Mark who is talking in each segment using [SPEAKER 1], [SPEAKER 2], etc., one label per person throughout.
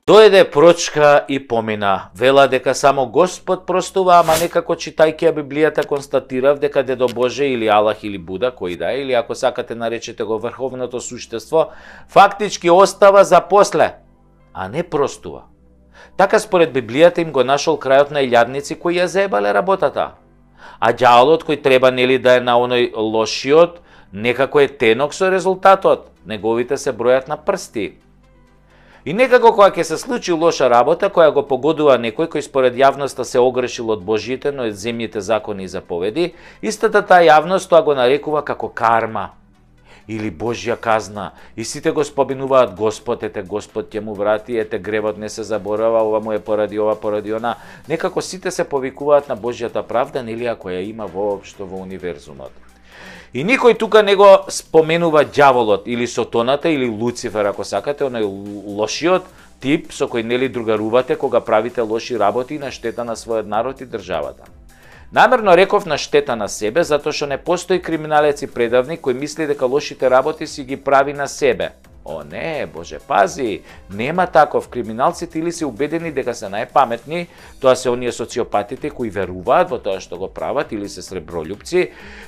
[SPEAKER 1] Дојде прочка и помина. Вела дека само Господ простува, ама некако читајќи ја Библијата констатирав дека Дедо Боже или Аллах или Буда, кој да е, или ако сакате наречете го врховното суштество, фактички остава за после, а не простува. Така според Библијата им го нашол крајот на илјадници кои ја заебале работата. А ѓаволот кој треба нели да е на оној лошиот, некако е тенок со резултатот. Неговите се бројат на прсти. И некако кога ќе се случи лоша работа, која го погодува некој кој според јавноста се огрешил од Божјите, но од земјите закони и заповеди, истата таа јавност тоа го нарекува како карма или Божја казна. И сите го споминуваат Господ, ете Господ ќе му врати, ете гревот не се заборава, ова му е поради ова, поради она. Некако сите се повикуваат на Божјата правда, нели ако ја има воопшто во универзумот. И никој тука не го споменува ѓаволот или Сотоната или Луцифер, ако сакате, оној лошиот тип со кој нели другарувате кога правите лоши работи на штета на својот народ и државата. Намерно реков на штета на себе, затоа што не постои криминалец и предавник кој мисли дека лошите работи си ги прави на себе. О не, Боже, пази, нема таков. Криминалците или се убедени дека се најпаметни, тоа се оние социопатите кои веруваат во тоа што го прават, или се сребролюбци,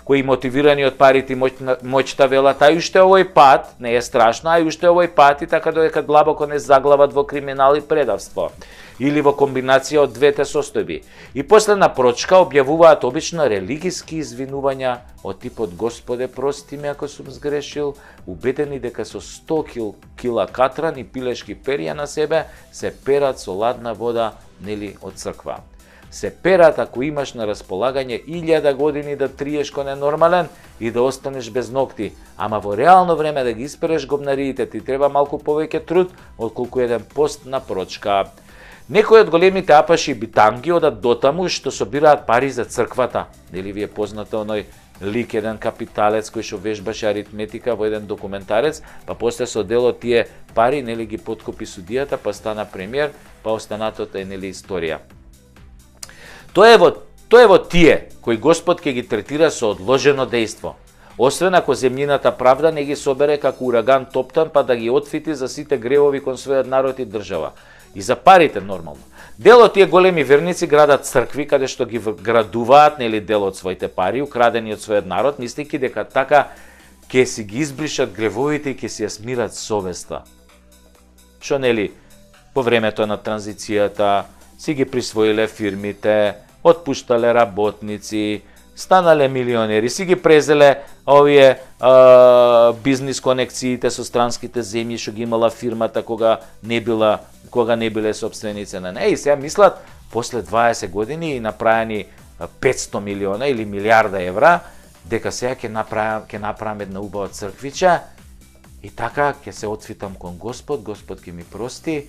[SPEAKER 1] кои мотивирани од парите и моќта велат, а уште овој пат, не е страшно, а уште овој пат и така додека длабоко не заглават во криминал и предавство. Или во комбинација од двете состојби. И после на прочка објавуваат обично религиски извинувања од типот Господе прости ме ако сум сгрешил, убедени дека со 100 кила катран и пилешки перија на себе се перат со ладна вода нели од црква. Се перат ако имаш на располагање 1000 години да триеш ко ненормален и да останеш без ногти, ама во реално време да ги испереш гобнариите ти треба малку повеќе труд отколку еден пост на прочка. Некои од големите апаши и битанги одат дотаму што собираат пари за црквата. Нели ви е познато оној лик, еден капиталец кој што вежбаше аритметика во еден документарец, па после со дел од тие пари нели ги подкупи судијата, па стана премиер, па останатото е нели историја. Тоа е во тие кои Господ ќе ги третира со одложено дејство. Освен ако земјината правда не ги собере како ураган топтан па да ги отфити за сите гревови кон својот народ и држава. И за парите нормално. Дел од тие големи верници градат цркви каде што ги градуваат нели дел од своите пари украдени од својот народ, мислејќи дека така ќе си ги избришат гревовите и ќе си ја смират совеста. Што нели по времето на транзицијата си ги присвоиле фирмите, отпуштале работници, станале милионери, си ги презеле овие бизнис конекциите со странските земји што ги имала фирмата кога не биле собственици на неа. И сега мислат, после 20 години и направени 500 милиона или милиарда евра, дека сега ќе направам една убава црквича и така ќе се отфитам кон Господ, Господ ќе ми прости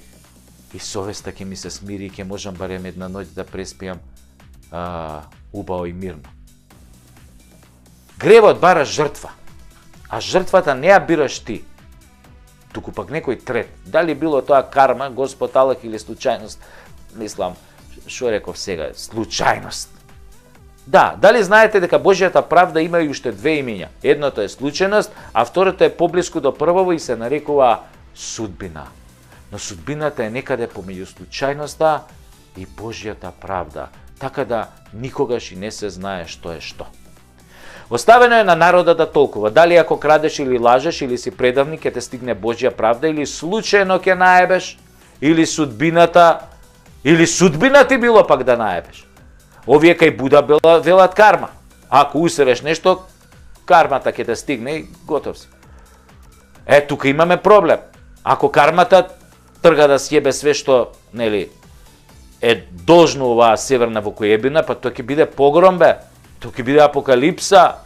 [SPEAKER 1] и совеста ќе ми се смири и ќе можам барем една ноќ да преспијам убаво и мирно. Гревот бара жртва, а жртвата не ја бираш ти, туку пак некој трет. Дали било тоа карма, Господ Аллах или случајност, мислам, што реков сега, случајност. Да, дали знаете дека Божјата правда има и уште две имења? Едното е случајност, а второто е поблиску до првово и се нарекува судбина. Но судбината е некаде помеѓу случајноста и Божјата правда, така да никогаш и не се знае што е што. Оставено е на народа да толкува, дали ако крадеш или лажеш или си предавник ќе те стигне Божја правда или случајно ќе наебеш, или судбината ти било пак да наебеш. Овие кај Буда велат карма. Ако усереш нешто, кармата ќе те стигне и готов си. Тука имаме проблем. Ако кармата трга да сјебе све што, нели, е должно оваа северна вокоебина, па тоа ќе биде погром, бе. Тоа ќе биде апокалипса.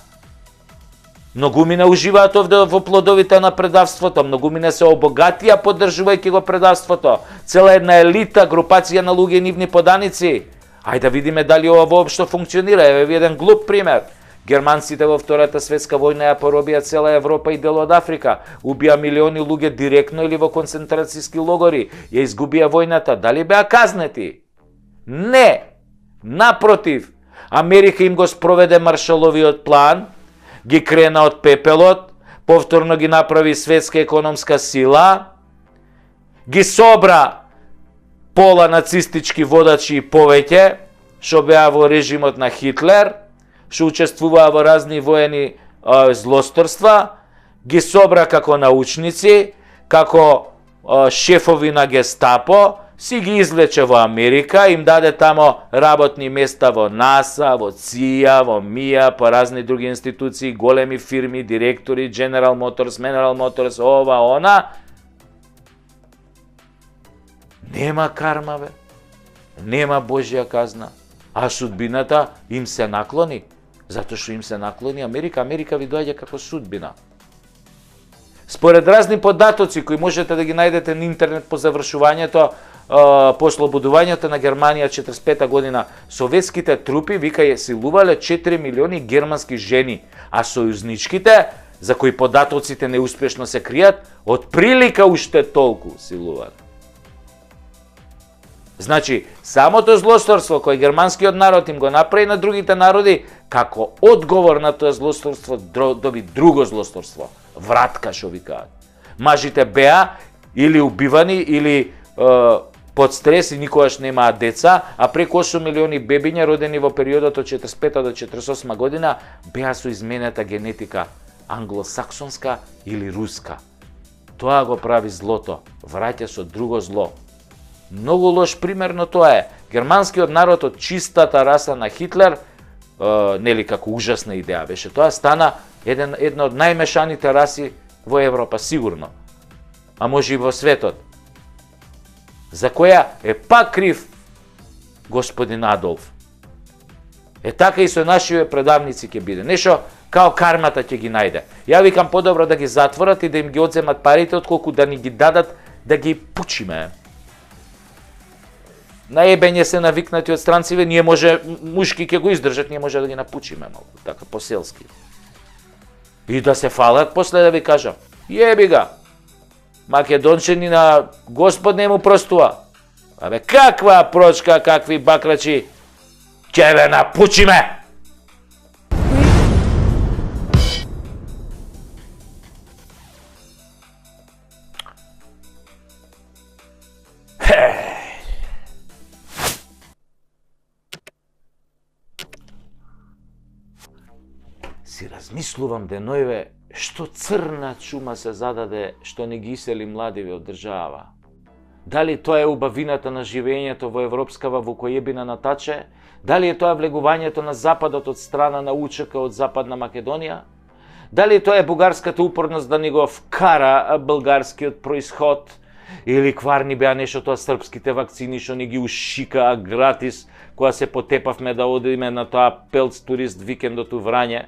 [SPEAKER 1] Многумина уживаат овде во плодовите на предавството, многумина се обогатија поддржувајќи го предавството. Цела една елита, групација на луѓе и нивни поданици. Ајде да видиме дали ова воопшто функционира. Еве ви еден глуп пример. Германците во Втората светска војна ја поробија цела Европа и дел од Африка. Убија милиони луѓе директно или во концентрацијски логори. Ја изгубија војната. Дали беа казнети? Не. Напротив, Америка им го спроведе Маршаловиот план, ги крена од пепелот, повторно ги направи светска економска сила, ги собра пола нацистички водачи и повеќе, што беа во режимот на Хитлер, што учествуваа во разни воени злосторства, ги собра како научници, како шефови на Гестапо, си ги извлече во Америка, им даде тамо работни места во НАСА, во ЦИА, во МИА, по разни други институции, големи фирми, директори, General Motors, ова, она. Нема карма, бе. Нема Божја казна. А судбината им се наклони. Затоа што им се наклони Америка. Америка ви доаѓа како судбина. Според разни податоци кои можете да ги најдете на интернет по завршувањето, по ослободувањето на Германија 45 година, советските трупи вика ја силувале 4 милиони германски жени, а сојузничките, за кои податоците неуспешно се кријат, од прилика уште толку силувале. Значи, самото злосторство кој германскиот народ им го направи на другите народи, како одговор на тоа злосторство доби друго злосторство. Вратка, што викаат. Мажите беа или убивани, или под стрес и никогаш немаат деца, а преку 8 милиони бебиња родени во периодот од 45 до 48 година беа со изменета генетика англосаксонска или руска. Тоа го прави злото, враќа со друго зло. Многу лош пример, но тоа е. Германскиот народ од чистата раса на Хитлер, нели како ужасна идеја беше, тоа стана една од најмешаните раси во Европа, сигурно. А може и во светот. За која е пак крив господин Адолф. Така и со нашиве предавници ќе биде. Нешто као кармата ќе ги најде. Ја викам подобро да ги затворат и да им ги одземат парите, отколку да ни ги дадат да ги пучиме. На ебење се навикнати од странциве, ние може, мушки ќе го издржат, ние може да ги напучиме малку, така поселски. И да се фалат после да ви кажам, јеби га, македончани на Господ не му простува. Абе, каква прочка, какви бакрачи, ќе ве напучиме! Си размислувам денојве што црна чума се зададе што не ги исели младиве од држава. Дали тоа е убавината на живењето во европскава вукојебина на Таче? Дали е тоа влегувањето на Западот од страна на УЧК од Западна Македонија? Дали тоа е бугарската упорност да ни го вкара българскиот происход? Или кварни беа нешто тоа српските вакцини што ни ги ушикаа гратис кога се потепавме да одиме на тоа пелц турист викендот у Врање?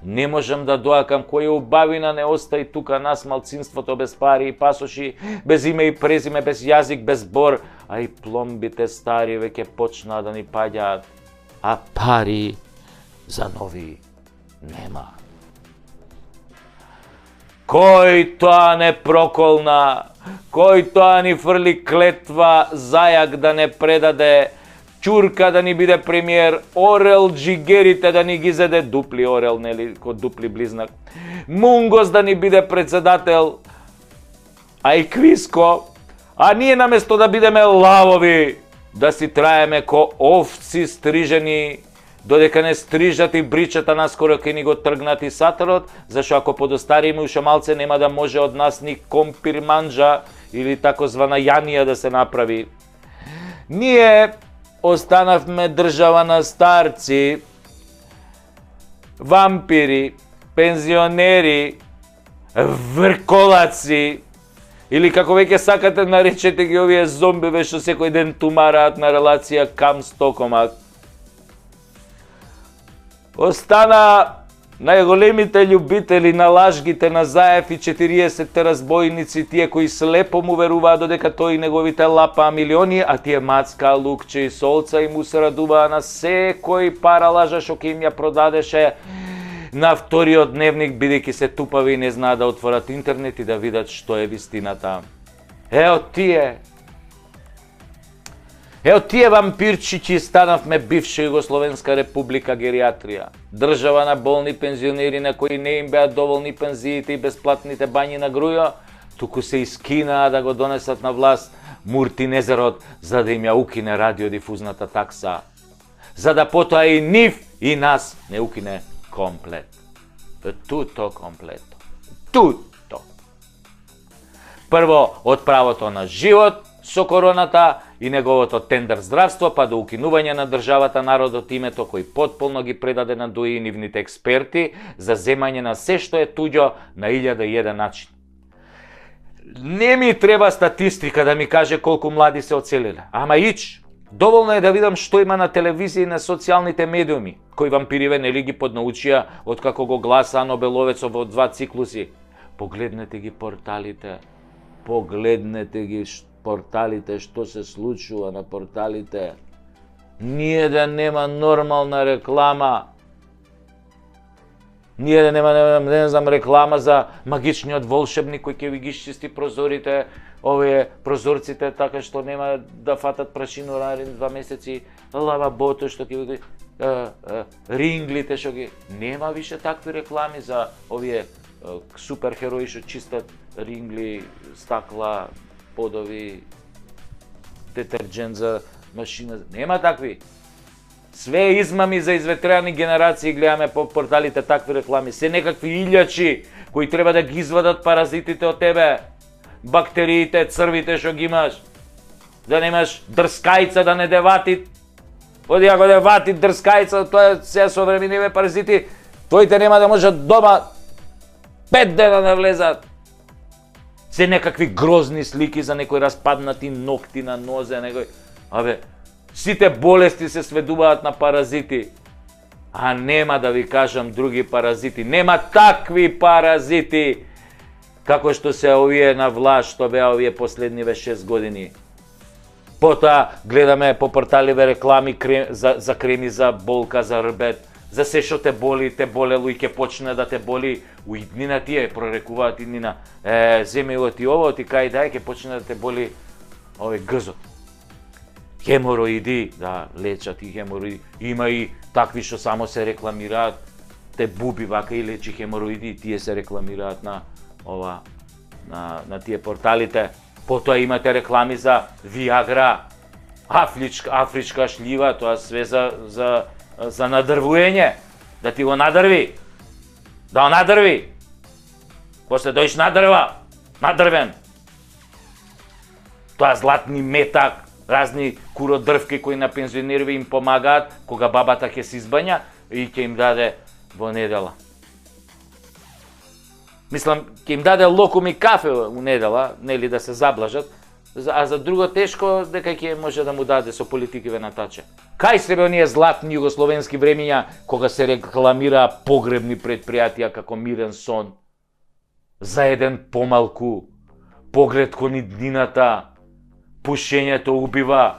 [SPEAKER 1] Не можам да доакам која убавина не остаи тука нас малцинството без пари и пасоши, без име и презиме, без јазик, без бор, а и пломбите стари веќе почнаа да ни паѓаат, а пари за нови нема. Кој тоа не проколна, кој тоа ни фрли клетва зајак да не предаде, Чурка да ни биде премиер, Орел Джигерите да ни ги зеде, дупли Орел, нели, ко дупли близнак, Мунгос да ни биде председател, а и Квиско, а ние наместо да бидеме лавови, да си траеме ко овци стрижени, додека не стрижат и бричата наскоро ке ни го тргнат и сатарот, зашто ако подостариме уште малце нема да може од нас ни компир манджа или такозвана јанија да се направи. Ние останавме држава на старци, вампири, пензионери, врколаци, или како веќе сакате наречете ги овие зомбиве што секој ден тумараат на релација Кам-Стокомак. Остана најголемите љубители на лажгите на Заев и 40-те разбойници, тие кои слепо му веруваат додека тој и неговите лапаа милиони, а тие мацка, лукче и солца и му се радуваа на секој пара лажа што ќе им ја продадеше на вториот дневник, бидејќи се тупави и не знаат да отворат интернет и да видат што е вистината. Ео тие вампирчичи станавме бивша Југословенска република гериатрија. Држава на болни пензионери на кои не им беа доволни пензиите и бесплатните бањи на грујо, туку се искинаа да го донесат на власт Муртинезерот за да им ја укине радиодифузната такса, за да потоа и нив и нас не укине комплет. Туто комплето. Туто. Прво, од правото на живот со короната и неговото тендер здравство, па до укинување на државата, народот, името кој потполно ги предаде на ДОИ и нивните експерти за земање на се што е туѓо на 1001 начин. Не ми треба статистика да ми каже колку млади се оцелиле, ама ич. Доволно е да видам што има на телевизија и на социјалните медиуми, кои вампириве нели ги поднаучија од како го гласа Нобеловецов во 2 циклуси. Погледнете ги порталите, порталите, што се случува на порталите. Ние да нема нормална реклама. Ние да нема, не знам, реклама за магичниот волшебник кој ќе ви ги чисти прозорите, овие прозорците, така што нема да фатат прашину наредни 2 месеци, лавабото што ќе ви ринглите што ги... Нема више такви реклами за овие суперхерои што чистат рингли, стакла, подови, детерџент за машина. Нема такви. Све измами за изветрени генерации гледаме по порталите такви реклами. Се некакви илјачи кои треба да ги извадат паразитите од тебе. Бактериите, црвите што ги имаш. Да немаш дрскајца да не де вати. Оди ако де вати дрскајца, тоа е се современиве паразити. Тоите нема да можат дома 5 дена да влезат. Се некакви грозни слики за некои распаднати ногти на нозе, некои... Сите болести се сведуваат на паразити. А нема да ви кажам други паразити. Нема такви паразити како што се овие на власт, што беа овие последниве 6 години. Потоа гледаме по порталиве реклами за креми за болка, за рбет, за се што те болело и ќе почне да те боли. У иднина тие прорекуваат иднина. Земи го ти ово, ти кај дај, ќе почне да те боли овој грзот. Хемороиди, да, лечат и хемороиди. Има и такви што само се рекламираат, те буби вака и лечи хемороиди, и тие се рекламираат на тие порталите. Потоа имате реклами за Виагра, афричка шлива, тоа све за надрвуење, да ти го надрви. Да го надрви. После дојш надрвен. Тоа златни метак, разни куродрвки кои на пензионерови им помагаат кога бабата ќе се избања и ќе им даде во недела. Мислам, ќе им даде локум и кафе у недела, нели да се заблажат, а за друго тешко дека ќе може да му даде со политикиве на таче. Кај се бе оние златни југословенски времиња кога се рекламира погребни предпријатија како Мирен сон, за еден помалку, поглед кон иднината, пушењето убива,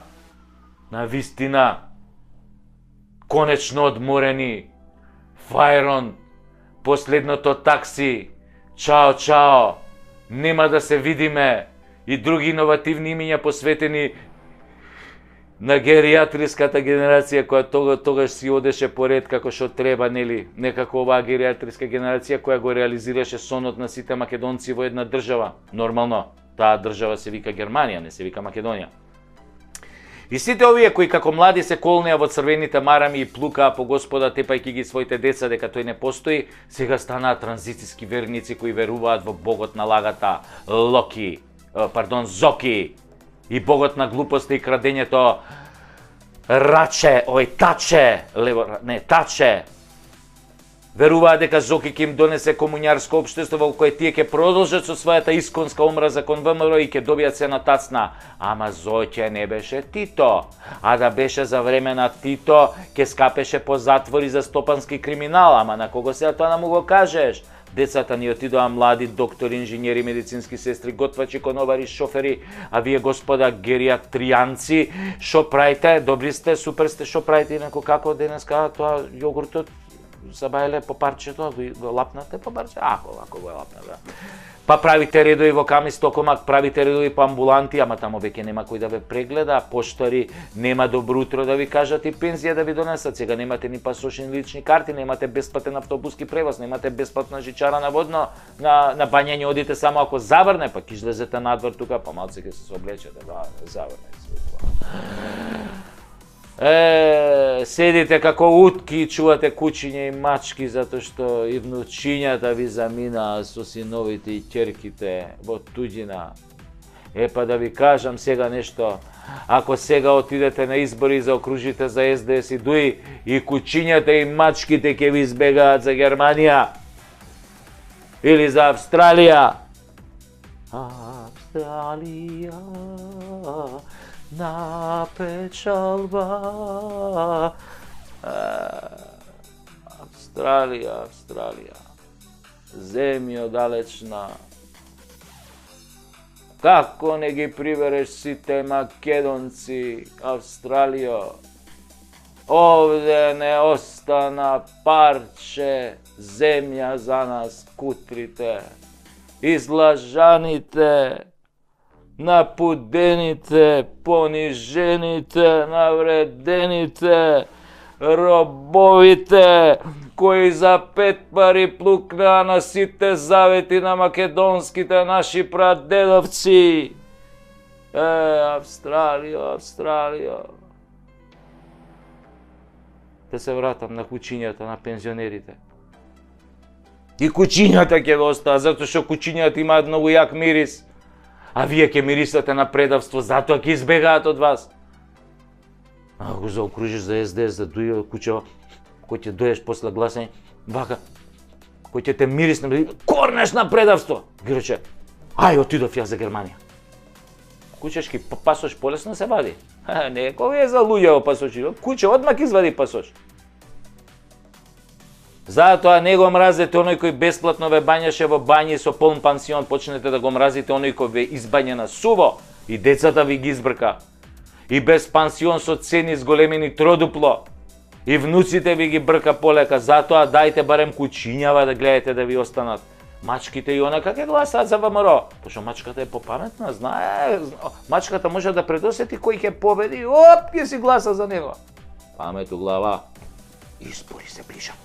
[SPEAKER 1] на вистина, конечно одморени, Фајрон, последното такси, чао, нема да се видиме, и други иновативни имиња посветени на гериатриската генерација која тогаш си одеше поред како што треба, нели, некако оваа гериатриска генерација која го реализираше сонот на сите македонци во една држава. Нормално, таа држава се вика Германија, не се вика Македонија. И сите овие кои како млади се колнеа во црвените марами и плукаа по Господа тепајќи ги своите деца дека тој не постои, сега станаат транзицијски верници кои веруваат во богот на лагата, Зоки, и богот на глупоста и крадењето, Таче. Веруваат дека Зоки ќе им донесе комуњарско општество во кое тие ќе продолжат со својата исконска омраза кон ВМРО и ќе добијат се на тацна. Ама Зоќе не беше Тито, а да беше за време на Тито ќе скапеше по затвори за стопански криминал, ама на кого сега тоа му го кажеш? Децата ни отидоа млади доктори, инженери, медицински сестри, готвачи, конобари, шофери, а вие господа гериатријанци, шо правите? Добри сте, супер сте, шо правите инако како денеска тоа јогуртот? забајле по парчето, го лапнате по парче, ако го лапнате. Па правите редови во Камис Токомак, правите редови по амбуланти, ама тамо веќе нема кој да ве прегледа, поштари нема добро утро да ви кажат и пензија да ви донесат. Сега немате ни пасоши, ни лични карти, немате бесплатен автобуски превоз, немате бесплатна жичара на водно, на бањање одите само ако заврне, па ќе излезете надвор тука, па малце ќе се облечете, да, заврне се. Седите како утки и чувате кучиња и мачки затоа што и внучињата ви заминаа со синовите и ќерките во туѓина. Па да ви кажам сега нешто, ако сега отидете на избори за окружите за СДС и ДУИ и кучињата и мачките ќе ви избегаат за Германија или за Австралија. Австралија на печалба. Австралија, земјо далечна. Како не ги прибереш сите македонци, Австралијо? Овде не остана парче земја за нас, кутрите, излажаните, напудените, понижените, навредените, робовите, кои за 5 пари плукнаа на сите завети на македонските наши прадедовци. Австралијо. Да се вратам на кучињата, на пензионерите. И кучињата ќе ви остаат, затоа што кучињата имаат многу јак мирис. А вие ќе мирисате на предавство, затоа ќе избегаат од вас. Ако го заокружиш за СДС, за ДУИ, кучево, кој ќе дојдеш после гласање, вака, кој ќе те мирисне, корнеш на предавство. Ги рече, ај, отидов ја за Германија. Кучешки пасош полесно се вади. Не, кој е за луѓе пасоши, куче одмак извади пасош. Затоа не го мразете оној кој бесплатно ве бањаше во бањи со полн пансион, почнете да го мразите оној кој ве избања на суво и децата ви ги избрка. И без пансион со цени зголемени тродупло. И внуците ви ги брка полека, затоа дајте барем кучињава да гледате да ви останат. Мачките и онака ќе гласаат за ВМРО. Пошто мачката е попаметна, знае, мачката може да предосети кој ќе победи, оп, ќе си гласа за него. Памет у глава, избори се ближат.